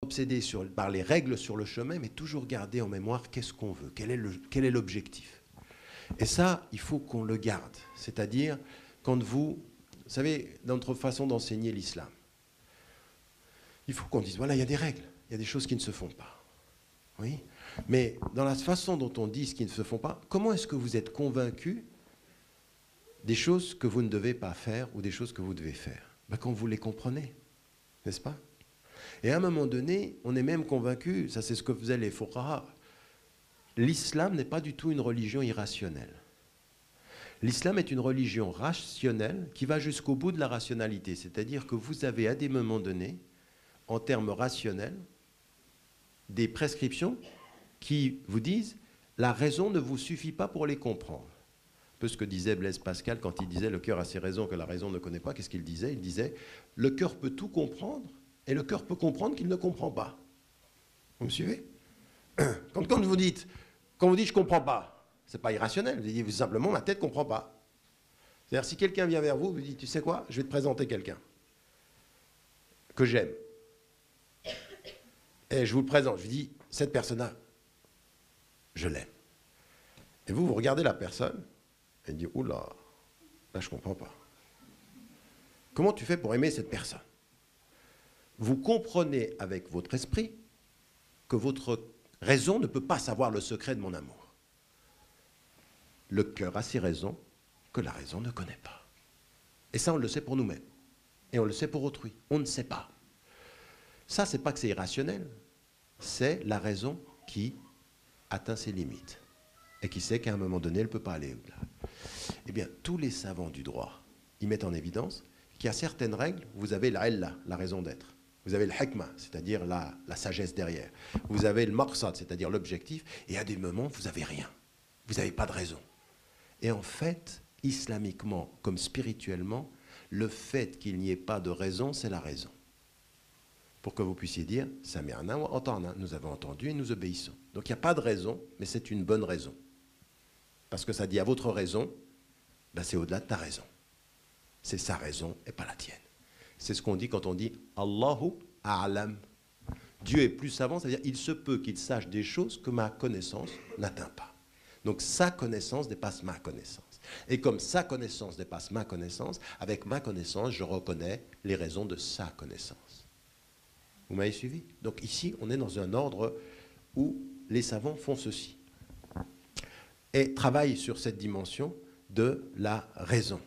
obsédé par les règles sur le chemin, mais toujours garder en mémoire qu'est-ce qu'on veut, quel est l'objectif. Et ça, il faut qu'on le garde. C'est-à-dire, quand vous savez, dans notre façon d'enseigner l'islam, il faut qu'on dise, voilà, il y a des règles, il y a des choses qui ne se font pas. Oui, mais dans la façon dont on dit ce qui ne se font pas, comment est-ce que vous êtes convaincu des choses que vous ne devez pas faire ou des choses que vous devez faire? Ben, quand vous les comprenez, n'est-ce pas? Et à un moment donné, on est même convaincu, ça c'est ce que faisaient les fuqaha, l'islam n'est pas du tout une religion irrationnelle. L'islam est une religion rationnelle qui va jusqu'au bout de la rationalité, c'est-à-dire que vous avez à des moments donnés, en termes rationnels, des prescriptions qui vous disent la raison ne vous suffit pas pour les comprendre. Un peu ce que disait Blaise Pascal quand il disait le cœur a ses raisons que la raison ne connaît pas. Qu'est-ce qu'il disait? Il disait le cœur peut tout comprendre et le cœur peut comprendre qu'il ne comprend pas. Vous me suivez? Quand vous dites je ne comprends pas, ce n'est pas irrationnel. Vous dites simplement ma tête ne comprend pas. C'est-à-dire si quelqu'un vient vers vous, vous dites tu sais quoi, je vais te présenter quelqu'un que j'aime. Et je vous le présente, je lui dis, cette personne-là, je l'aime. Et vous regardez la personne, et vous dites, oula, là je ne comprends pas. Comment tu fais pour aimer cette personne? Vous comprenez avec votre esprit que votre raison ne peut pas savoir le secret de mon amour. Le cœur a ses raisons que la raison ne connaît pas. Et ça, on le sait pour nous-mêmes. Et on le sait pour autrui. On ne sait pas. Ça, c'est pas que c'est irrationnel, c'est la raison qui atteint ses limites et qui sait qu'à un moment donné, elle ne peut pas aller au-delà. Eh bien, tous les savants du droit, ils mettent en évidence qu'il y a certaines règles, vous avez la illa, la raison d'être. Vous avez le hikmah, c'est-à-dire la sagesse derrière. Vous avez le maqsad, c'est-à-dire l'objectif, et à des moments, vous n'avez rien. Vous n'avez pas de raison. Et en fait, islamiquement comme spirituellement, le fait qu'il n'y ait pas de raison, c'est la raison. Pour que vous puissiez dire « Sami'na wa ata'na », nous avons entendu et nous obéissons. Donc il n'y a pas de raison, mais c'est une bonne raison. Parce que ça dit à votre raison, ben c'est au-delà de ta raison. C'est sa raison et pas la tienne. C'est ce qu'on dit quand on dit « Allahu a'lam ». Dieu est plus savant, c'est-à-dire il se peut qu'il sache des choses que ma connaissance n'atteint pas. Donc sa connaissance dépasse ma connaissance. Et comme sa connaissance dépasse ma connaissance, avec ma connaissance, je reconnais les raisons de sa connaissance. Vous m'avez suivi? Donc ici, on est dans un ordre où les savants font ceci et travaillent sur cette dimension de la raison.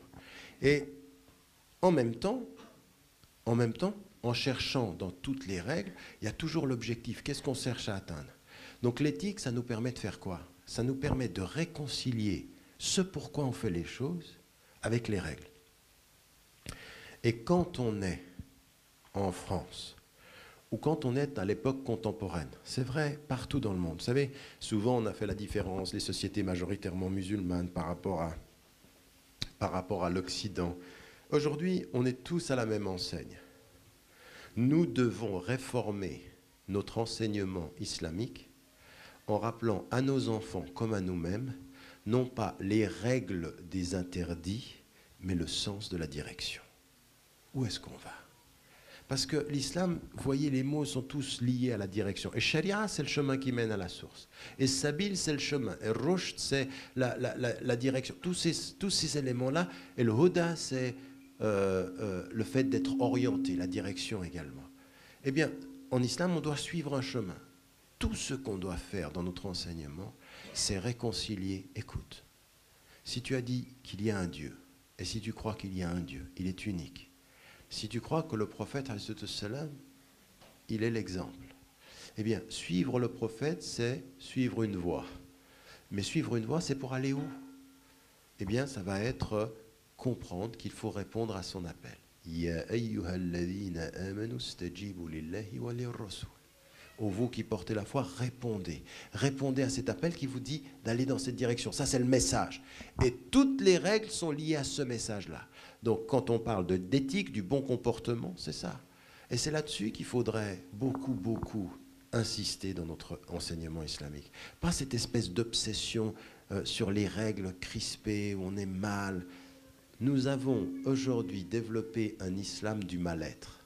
Et en même temps, en cherchant dans toutes les règles, il y a toujours l'objectif. Qu'est-ce qu'on cherche à atteindre? Donc l'éthique, ça nous permet de faire quoi? Ça nous permet de réconcilier ce pourquoi on fait les choses avec les règles. Et quand on est en France, ou quand on est à l'époque contemporaine, c'est vrai partout dans le monde. Vous savez, souvent on a fait la différence, les sociétés majoritairement musulmanes par rapport à l'Occident. Aujourd'hui, on est tous à la même enseigne. Nous devons réformer notre enseignement islamique en rappelant à nos enfants comme à nous-mêmes, non pas les règles des interdits, mais le sens de la direction. Où est-ce qu'on va? Parce que l'islam, vous voyez, les mots sont tous liés à la direction. Et sharia, c'est le chemin qui mène à la source. Et sabil, c'est le chemin. Et rushd, c'est la direction. Tous ces éléments-là. Et le huda, c'est le fait d'être orienté, la direction également. Eh bien, en islam, on doit suivre un chemin. Tout ce qu'on doit faire dans notre enseignement, c'est réconcilier. Écoute, si tu as dit qu'il y a un Dieu, et si tu crois qu'il y a un Dieu, il est unique. Si tu crois que le prophète, il est l'exemple, eh bien, suivre le prophète, c'est suivre une voie. Mais suivre une voie, c'est pour aller où? Eh bien, ça va être comprendre qu'il faut répondre à son appel. Ya ayyuhalladhina amanu stajibu lillahi wa lirrasul. Ô vous qui portez la foi, répondez. Répondez à cet appel qui vous dit d'aller dans cette direction. Ça, c'est le message. Et toutes les règles sont liées à ce message-là. Donc, quand on parle d'éthique, du bon comportement, c'est ça. Et c'est là-dessus qu'il faudrait beaucoup insister dans notre enseignement islamique. Pas cette espèce d'obsession sur les règles crispées, où on est mal. Nous avons aujourd'hui développé un islam du mal-être.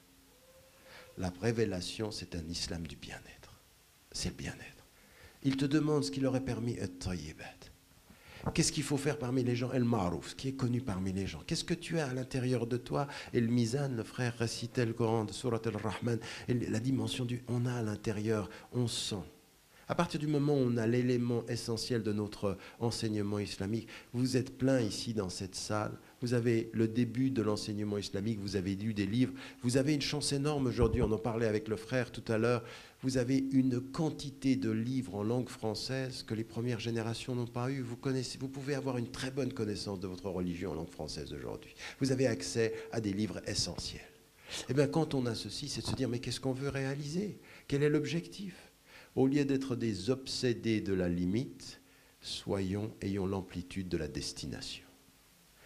La révélation, c'est un islam du bien-être. C'est le bien-être. Il te demande ce qui leur est permis at-tayyibat. Qu'est-ce qu'il faut faire parmi les gens? El-Ma'rouf, ce qui est connu parmi les gens. Qu'est-ce que tu as à l'intérieur de toi? Et le Mizan, le frère récitait le Coran de Surat al-Rahman, et la dimension du on a à l'intérieur, on sent. À partir du moment où on a l'élément essentiel de notre enseignement islamique, vous êtes plein ici dans cette salle, vous avez le début de l'enseignement islamique, vous avez lu des livres, vous avez une chance énorme aujourd'hui, on en parlait avec le frère tout à l'heure, vous avez une quantité de livres en langue française que les premières générations n'ont pas eu. Vous pouvez avoir une très bonne connaissance de votre religion en langue française aujourd'hui. Vous avez accès à des livres essentiels. Et bien quand on a ceci, c'est de se dire mais qu'est-ce qu'on veut réaliser? Quel est l'objectif? Au lieu d'être des obsédés de la limite, ayons l'amplitude de la destination.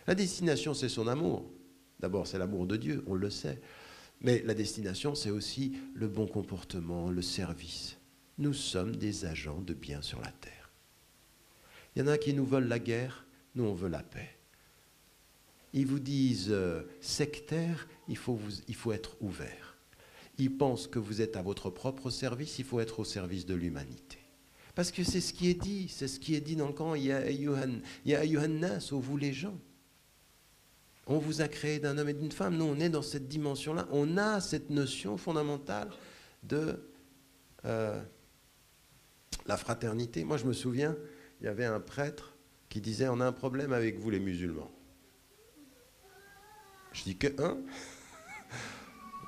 La destination, c'est son amour. D'abord, c'est l'amour de Dieu, on le sait. Mais la destination, c'est aussi le bon comportement, le service. Nous sommes des agents de bien sur la terre. Il y en a qui nous veulent la guerre, nous on veut la paix. Ils vous disent sectaire, il faut être ouvert. Ils pensent que vous êtes à votre propre service, il faut être au service de l'humanité. Parce que c'est ce qui est dit, dans le Coran, Ya ayyuhan nas, ô vous les gens. On vous a créé d'un homme et d'une femme, nous on est dans cette dimension-là, on a cette notion fondamentale de la fraternité. Moi je me souviens, il y avait un prêtre qui disait, on a un problème avec vous les musulmans. Je dis que un,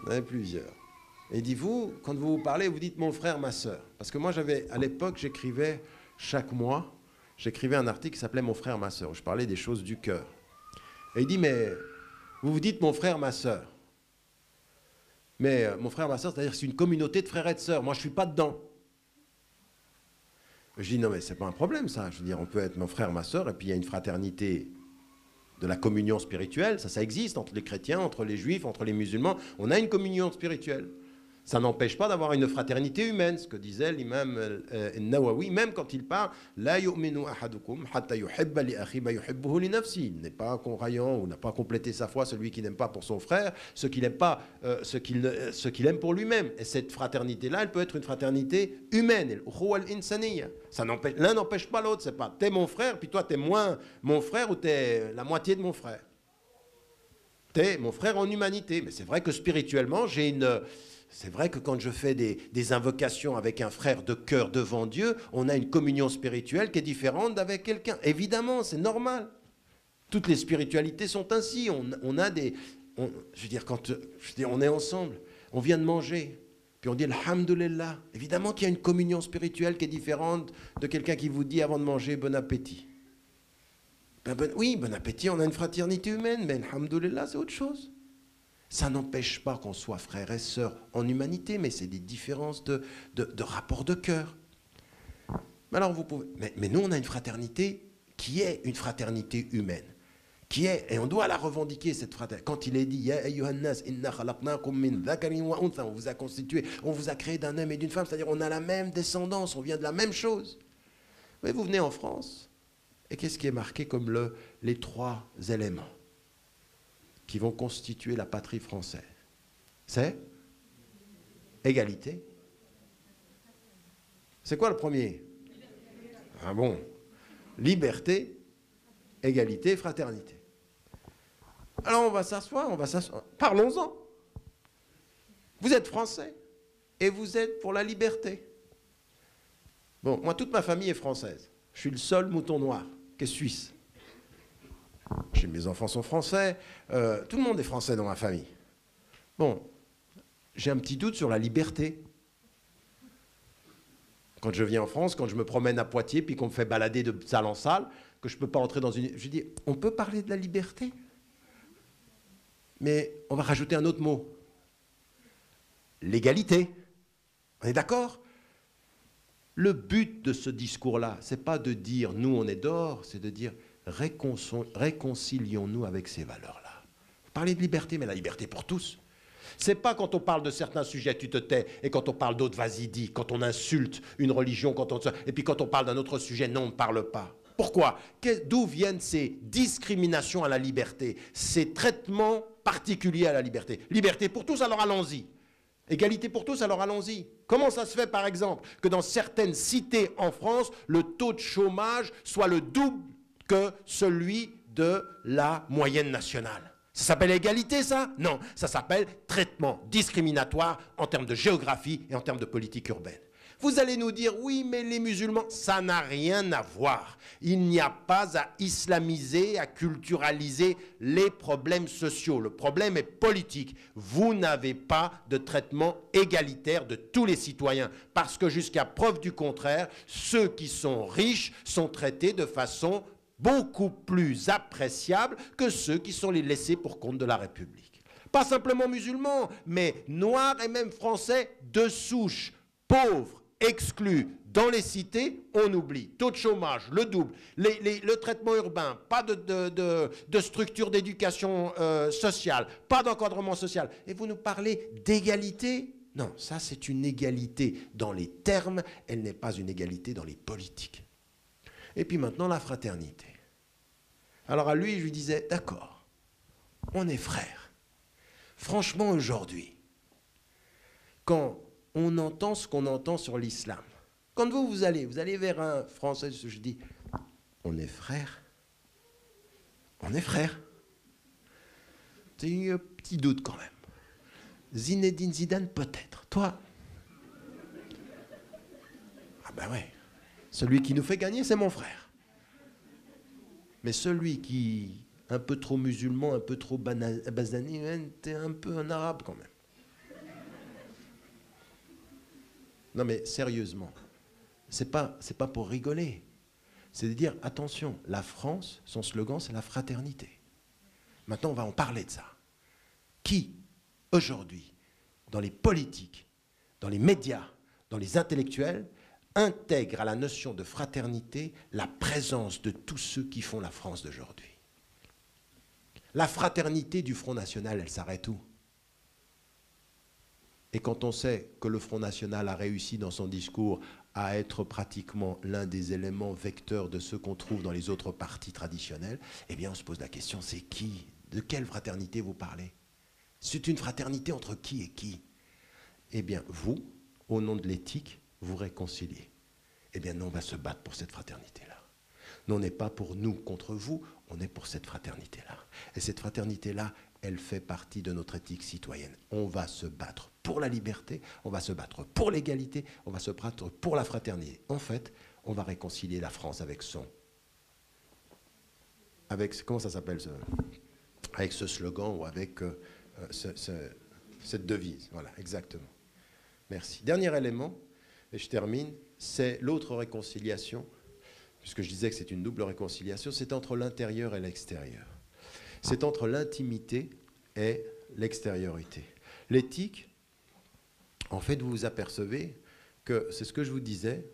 il y en avait plusieurs. Et il dit, vous, quand vous parlez, vous dites mon frère, ma sœur. Parce que moi, à l'époque, j'écrivais chaque mois, j'écrivais un article qui s'appelait mon frère, ma sœur, où je parlais des choses du cœur. Et il dit, mais vous vous dites mon frère, ma sœur. Mais mon frère, ma sœur, c'est-à-dire que c'est une communauté de frères et de sœurs. Moi, je ne suis pas dedans. Je dis, non, mais ce n'est pas un problème, ça. Je veux dire, on peut être mon frère, ma sœur, et puis il y a une fraternité de la communion spirituelle. Ça existe entre les chrétiens, entre les juifs, entre les musulmans. On a une communion spirituelle. Ça n'empêche pas d'avoir une fraternité humaine, ce que disait l'imam Nawawi, même quand il parle La yu'minu ahadukum hatta yuhibba li akhi ma yuhibbuhu li nafsi. Il n'est pas croyant ou n'a pas complété sa foi celui qui n'aime pas pour son frère ce qu'il n'aime pas, ce qu'il aime pour lui-même. Et cette fraternité-là, elle peut être une fraternité humaine. L'un n'empêche pas l'autre. C'est pas t'es mon frère, puis toi t'es moins mon frère ou t'es la moitié de mon frère. T'es mon frère en humanité. Mais c'est vrai que spirituellement, c'est vrai que quand je fais des invocations avec un frère de cœur devant Dieu, on a une communion spirituelle qui est différente d'avec quelqu'un. Évidemment, c'est normal. Toutes les spiritualités sont ainsi. On est ensemble. On vient de manger. Puis on dit Alhamdulillah. Évidemment qu'il y a une communion spirituelle qui est différente de quelqu'un qui vous dit avant de manger bon appétit. Oui, bon appétit, on a une fraternité humaine, mais Alhamdulillah, c'est autre chose. Ça n'empêche pas qu'on soit frères et sœurs en humanité, mais c'est des différences de rapport de cœur. Alors mais nous, on a une fraternité qui est une fraternité humaine. Et on doit la revendiquer, cette fraternité. Quand il est dit, Ya ayyuhan nas, inna khalaqnakum min dhakarin wa untha, on vous a constitué, on vous a créé d'un homme et d'une femme, c'est-à-dire on a la même descendance, on vient de la même chose. Mais vous venez en France, et qu'est-ce qui est marqué comme les trois éléments qui vont constituer la patrie française? C'est égalité. C'est quoi le premier? Ah bon? Liberté, égalité, fraternité. Alors on va s'asseoir. Parlons-en. Vous êtes français et vous êtes pour la liberté. Bon, moi toute ma famille est française. Je suis le seul mouton noir qui est suisse. Mes enfants sont français, tout le monde est français dans ma famille. Bon, j'ai un petit doute sur la liberté. Quand je viens en France, quand je me promène à Poitiers, puis qu'on me fait balader de salle en salle, que je ne peux pas entrer dans une... Je dis, on peut parler de la liberté, mais on va rajouter un autre mot. L'égalité. On est d'accord? Le but de ce discours-là, ce n'est pas de dire, nous on est dehors, c'est de dire... Réconcilions-nous avec ces valeurs-là. Vous parlez de liberté, mais la liberté pour tous. C'est pas quand on parle de certains sujets, tu te tais, et quand on parle d'autres, vas-y, dis. Quand on insulte une religion, et puis quand on parle d'un autre sujet, non, on ne parle pas. Pourquoi? D'où viennent ces discriminations à la liberté, ces traitements particuliers à la liberté? Liberté pour tous, alors allons-y. Égalité pour tous, alors allons-y. Comment ça se fait, par exemple, que dans certaines cités en France, le taux de chômage soit le double que celui de la moyenne nationale? Ça s'appelle égalité, ça? Non, ça s'appelle traitement discriminatoire en termes de géographie et en termes de politique urbaine. Vous allez nous dire, oui, mais les musulmans, ça n'a rien à voir. Il n'y a pas à islamiser, à culturaliser les problèmes sociaux. Le problème est politique. Vous n'avez pas de traitement égalitaire de tous les citoyens. Parce que jusqu'à preuve du contraire, ceux qui sont riches sont traités de façon beaucoup plus appréciable que ceux qui sont les laissés pour compte de la République. Pas simplement musulmans, mais noirs et même français de souche, pauvres, exclus. Dans les cités, on oublie. Taux de chômage, le double. Le traitement urbain, pas de structure d'éducation sociale, pas d'encadrement social. Et vous nous parlez d'égalité? Non, ça c'est une égalité dans les termes, elle n'est pas une égalité dans les politiques. Et puis maintenant, la fraternité. Alors à lui, je lui disais, d'accord, on est frères. Franchement, aujourd'hui, quand on entend ce qu'on entend sur l'islam, quand vous allez vers un Français, je dis, on est frères. On est frères. C'est un petit doute quand même. Zinedine Zidane, peut-être. Toi? Ah ben ouais. Celui qui nous fait gagner, c'est mon frère. Mais celui qui, un peu trop musulman, un peu trop basani, t'es un peu un arabe quand même. Non mais sérieusement, c'est pas pour rigoler. C'est de dire, attention, la France, son slogan, c'est la fraternité. Maintenant, on va en parler de ça. Qui, aujourd'hui, dans les politiques, dans les médias, dans les intellectuels, intègre à la notion de fraternité la présence de tous ceux qui font la France d'aujourd'hui? La fraternité du Front National, elle s'arrête où? Et quand on sait que le Front National a réussi dans son discours à être pratiquement l'un des éléments vecteurs de ce qu'on trouve dans les autres partis traditionnels, eh bien on se pose la question, c'est qui? De quelle fraternité vous parlez? C'est une fraternité entre qui et qui? Eh bien vous, au nom de l'éthique, vous réconciliez. Eh bien nous, on va se battre pour cette fraternité-là. Nous, on n'est pas pour nous contre vous, on est pour cette fraternité-là. Et cette fraternité-là, elle fait partie de notre éthique citoyenne. On va se battre pour la liberté, on va se battre pour l'égalité, on va se battre pour la fraternité. En fait, on va réconcilier la France avec comment ça s'appelle avec ce slogan ou avec cette devise. Voilà, exactement. Merci. Dernier élément, et je termine, c'est l'autre réconciliation, puisque je disais que c'est une double réconciliation, c'est entre l'intérieur et l'extérieur. C'est entre l'intimité et l'extériorité. L'éthique, en fait, vous vous apercevez que, c'est ce que je vous disais,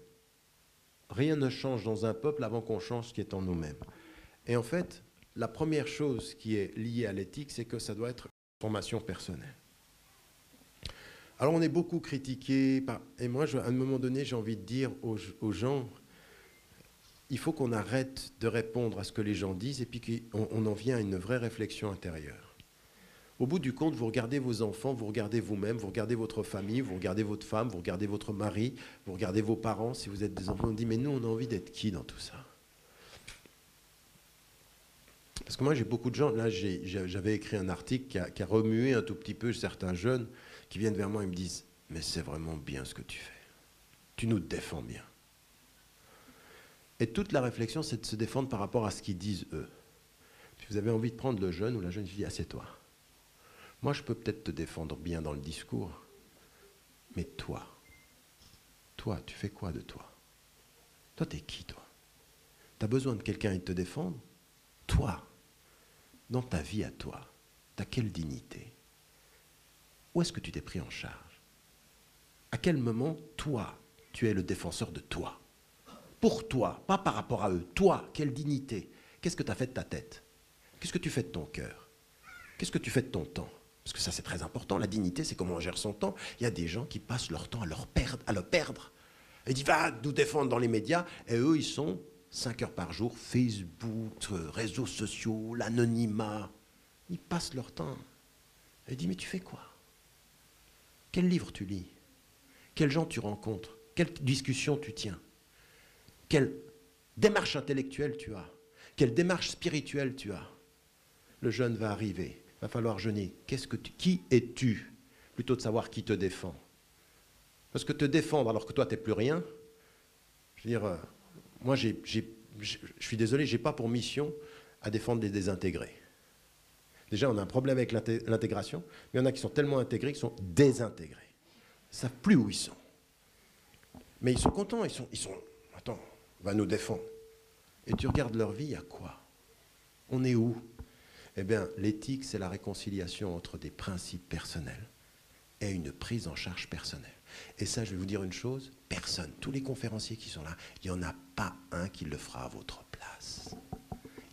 rien ne change dans un peuple avant qu'on change ce qui est en nous-mêmes. Et en fait, la première chose qui est liée à l'éthique, c'est que ça doit être une formation personnelle. Alors on est beaucoup critiqué, et moi, à un moment donné, j'ai envie de dire aux gens, il faut qu'on arrête de répondre à ce que les gens disent et puis qu'on en vient à une vraie réflexion intérieure. Au bout du compte, vous regardez vos enfants, vous regardez vous-même, vous regardez votre famille, vous regardez votre femme, vous regardez votre mari, vous regardez vos parents. Si vous êtes des enfants, on dit, mais nous, on a envie d'être qui dans tout ça? Parce que moi, j'ai beaucoup de gens, là, j'avais écrit un article qui a remué un tout petit peu certains jeunes qui viennent vers moi et me disent, mais c'est vraiment bien ce que tu fais. Tu nous défends bien. Et toute la réflexion, c'est de se défendre par rapport à ce qu'ils disent eux. Si vous avez envie de prendre le jeune ou la jeune, je dis, assieds-toi. Moi, je peux peut-être te défendre bien dans le discours, mais toi, tu fais quoi de toi? Toi, t'es qui, toi? T'as besoin de quelqu'un qui te défende? Toi, dans ta vie à toi, t'as quelle dignité? Où est-ce que tu t'es pris en charge? À quel moment, toi, tu es le défenseur de toi? Pour toi, pas par rapport à eux. Toi, quelle dignité? Qu'est-ce que tu as fait de ta tête? Qu'est-ce que tu fais de ton cœur? Qu'est-ce que tu fais de ton temps? Parce que ça, c'est très important. La dignité, c'est comment on gère son temps. Il y a des gens qui passent leur temps à le perdre. Ils disent, va nous défendre dans les médias. Et eux, ils sont 5 heures par jour, Facebook, réseaux sociaux, l'anonymat. Ils passent leur temps. Et ils disent, mais tu fais quoi? Quel livre tu lis? Quels gens tu rencontres? Quelle discussion tu tiens? Quelle démarche intellectuelle tu as? Quelle démarche spirituelle tu as? Le jeûne va arriver, il va falloir jeûner. Qui es-tu? Plutôt de savoir qui te défend. Parce que te défendre alors que toi, tu n'es plus rien, je veux dire, moi, je suis désolé, je n'ai pas pour mission à défendre les désintégrés. Déjà, on a un problème avec l'intégration, mais il y en a qui sont tellement intégrés qu'ils sont désintégrés. Ils ne savent plus où ils sont. Mais ils sont contents, attends, on va nous défendre. Et tu regardes leur vie, à quoi? On est où? Eh bien, l'éthique, c'est la réconciliation entre des principes personnels et une prise en charge personnelle. Et ça, je vais vous dire une chose, personne, tous les conférenciers qui sont là, il n'y en a pas un qui le fera à votre place.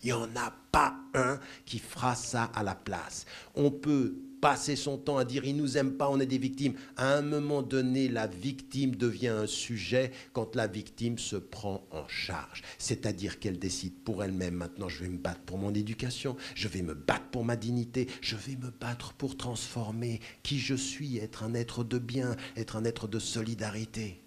Il n'y en a pas un qui fera ça à la place. On peut passer son temps à dire « ils ne nous aiment pas, on est des victimes ». À un moment donné, la victime devient un sujet quand la victime se prend en charge. C'est-à-dire qu'elle décide pour elle-même « maintenant je vais me battre pour mon éducation, je vais me battre pour ma dignité, je vais me battre pour transformer qui je suis, être un être de bien, être un être de solidarité ».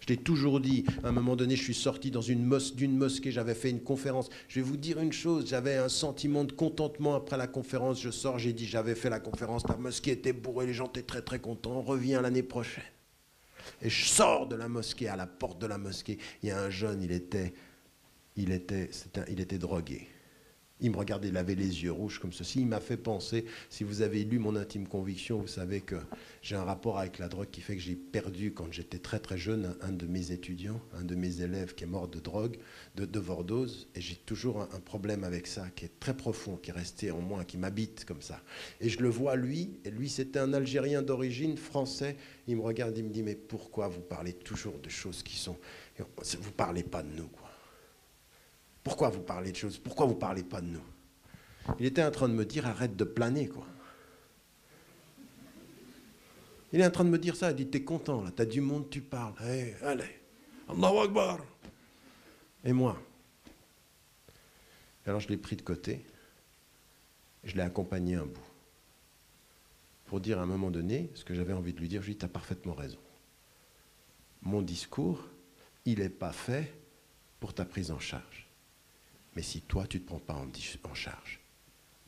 Je l'ai toujours dit, à un moment donné, je suis sorti d'une mosquée, j'avais fait une conférence. Je vais vous dire une chose, j'avais un sentiment de contentement après la conférence. Je sors, j'ai dit, j'avais fait la conférence, la mosquée était bourrée, les gens étaient très très contents, on revient l'année prochaine. Et je sors de la mosquée, à la porte de la mosquée, il y a un jeune, il était drogué. Il me regardait, il avait les yeux rouges comme ceci. Il m'a fait penser, si vous avez lu mon intime conviction, vous savez que j'ai un rapport avec la drogue qui fait que j'ai perdu, quand j'étais très très jeune, un de mes étudiants, un de mes élèves qui est mort de drogue, d'overdose. Et j'ai toujours un problème avec ça, qui est très profond, qui est resté en moi, qui m'habite comme ça. Et je le vois lui, et lui c'était un Algérien d'origine, français. Il me regarde, il me dit, mais pourquoi vous parlez toujours de choses qui sont... Vous ne parlez pas de nous, quoi. Pourquoi vous parlez de choses? Pourquoi vous ne parlez pas de nous? Il était en train de me dire, arrête de planer, quoi. Il est en train de me dire ça, il dit, t'es content, là, t'as du monde, tu parles. Hey, allez, Allahu Akbar. Et moi? Alors je l'ai pris de côté, et je l'ai accompagné un bout. Pour dire à un moment donné, ce que j'avais envie de lui dire, je lui ai dit, t'as parfaitement raison. Mon discours, il n'est pas fait pour ta prise en charge. Mais si toi, tu ne te prends pas en charge,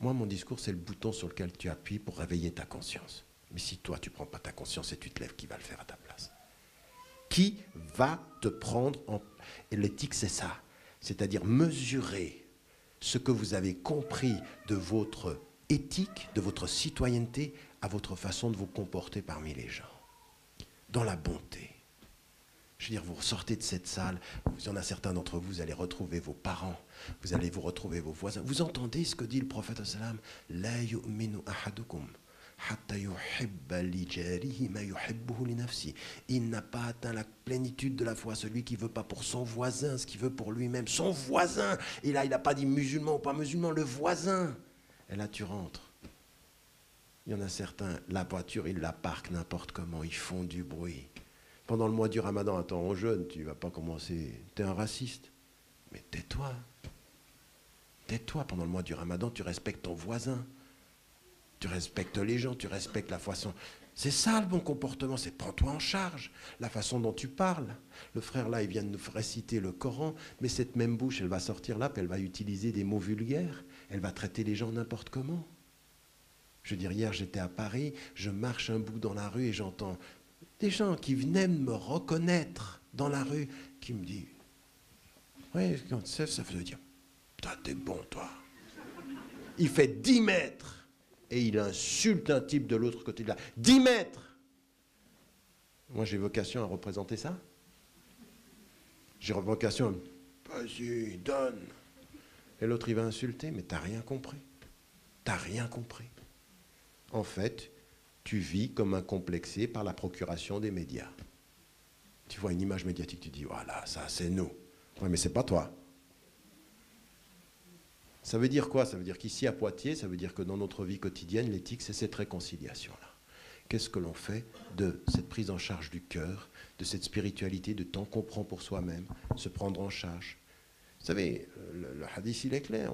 moi, mon discours, c'est le bouton sur lequel tu appuies pour réveiller ta conscience. Mais si toi, tu ne prends pas ta conscience et tu te lèves, qui va le faire à ta place? Qui va te prendre en... Et l'éthique, c'est ça. C'est-à-dire mesurer ce que vous avez compris de votre éthique, de votre citoyenneté, à votre façon de vous comporter parmi les gens. Dans la bonté. Je veux dire, vous sortez de cette salle, il y en a certains d'entre vous, vous allez retrouver vos parents, vous allez vous retrouver vos voisins. Vous entendez ce que dit le prophète sallam? La yu'minu ahadukum hatta yuhibba li jarihi ma yuhibbuhu li nafsi. Il n'a pas atteint la plénitude de la foi, celui qui ne veut pas pour son voisin ce qu'il veut pour lui-même. Son voisin. Et là, il n'a pas dit musulman ou pas musulman, le voisin. Et là, tu rentres. Il y en a certains, la voiture, ils la parquent n'importe comment, ils font du bruit. Pendant le mois du Ramadan, attends, on jeûne, tu ne vas pas commencer. Tu es un raciste. Mais tais-toi. Tais-toi, pendant le mois du Ramadan, tu respectes ton voisin. Tu respectes les gens, tu respectes la façon. C'est ça le bon comportement, c'est prends-toi en charge. La façon dont tu parles. Le frère là, il vient de nous réciter le Coran, mais cette même bouche, elle va sortir là, puis elle va utiliser des mots vulgaires. Elle va traiter les gens n'importe comment. Je veux dire, hier, j'étais à Paris, je marche un bout dans la rue et j'entends des gens qui venaient me reconnaître dans la rue, qui me disent, oui, quand ça veut dire, toi, t'es bon, toi. Il fait 10 mètres et il insulte un type de l'autre côté de là. 10 mètres. Moi, j'ai vocation à représenter ça. J'ai vocation à, vas-y, donne. Et l'autre, il va insulter, mais t'as rien compris. T'as rien compris. En fait, tu vis comme un complexé par la procuration des médias. Tu vois une image médiatique, tu dis, voilà, ça c'est nous. Oui, mais c'est pas toi. Ça veut dire quoi? Ça veut dire qu'ici à Poitiers, ça veut dire que dans notre vie quotidienne, l'éthique, c'est cette réconciliation-là. Qu'est-ce que l'on fait de cette prise en charge du cœur, de cette spiritualité, de temps qu'on prend pour soi-même, se prendre en charge? Vous savez, le hadith, il est clair.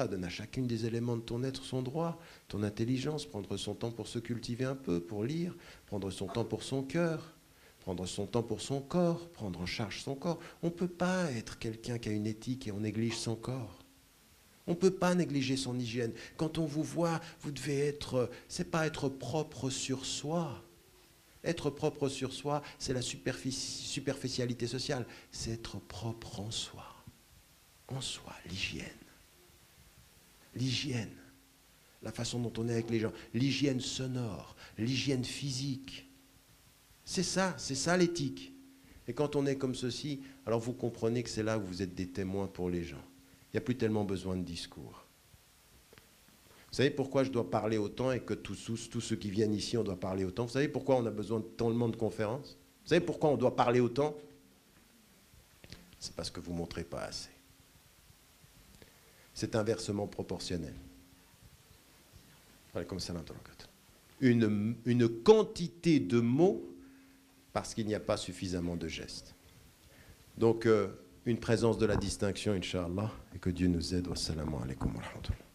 Donne à chacune des éléments de ton être son droit, ton intelligence, prendre son temps pour se cultiver un peu, pour lire, prendre son temps pour son cœur, prendre son temps pour son corps, prendre en charge son corps. On ne peut pas être quelqu'un qui a une éthique et on néglige son corps. On ne peut pas négliger son hygiène. Quand on vous voit, vous devez être... C'est pas être propre sur soi. Être propre sur soi, c'est la superficialité sociale. C'est être propre en soi. En soi, l'hygiène. L'hygiène. La façon dont on est avec les gens. L'hygiène sonore. L'hygiène physique. C'est ça l'éthique. Et quand on est comme ceci, alors vous comprenez que c'est là où vous êtes des témoins pour les gens. Il n'y a plus tellement besoin de discours. Vous savez pourquoi je dois parler autant et que tous ceux qui viennent ici, on doit parler autant? Vous savez pourquoi on a besoin de tellement de conférences? Vous savez pourquoi on doit parler autant? C'est parce que vous ne montrez pas assez. C'est inversement proportionnel. Une quantité de mots parce qu'il n'y a pas suffisamment de gestes. Donc, une présence de la distinction, Inch'Allah, et que Dieu nous aide. Wassalamu alaikum wa rahmatullah.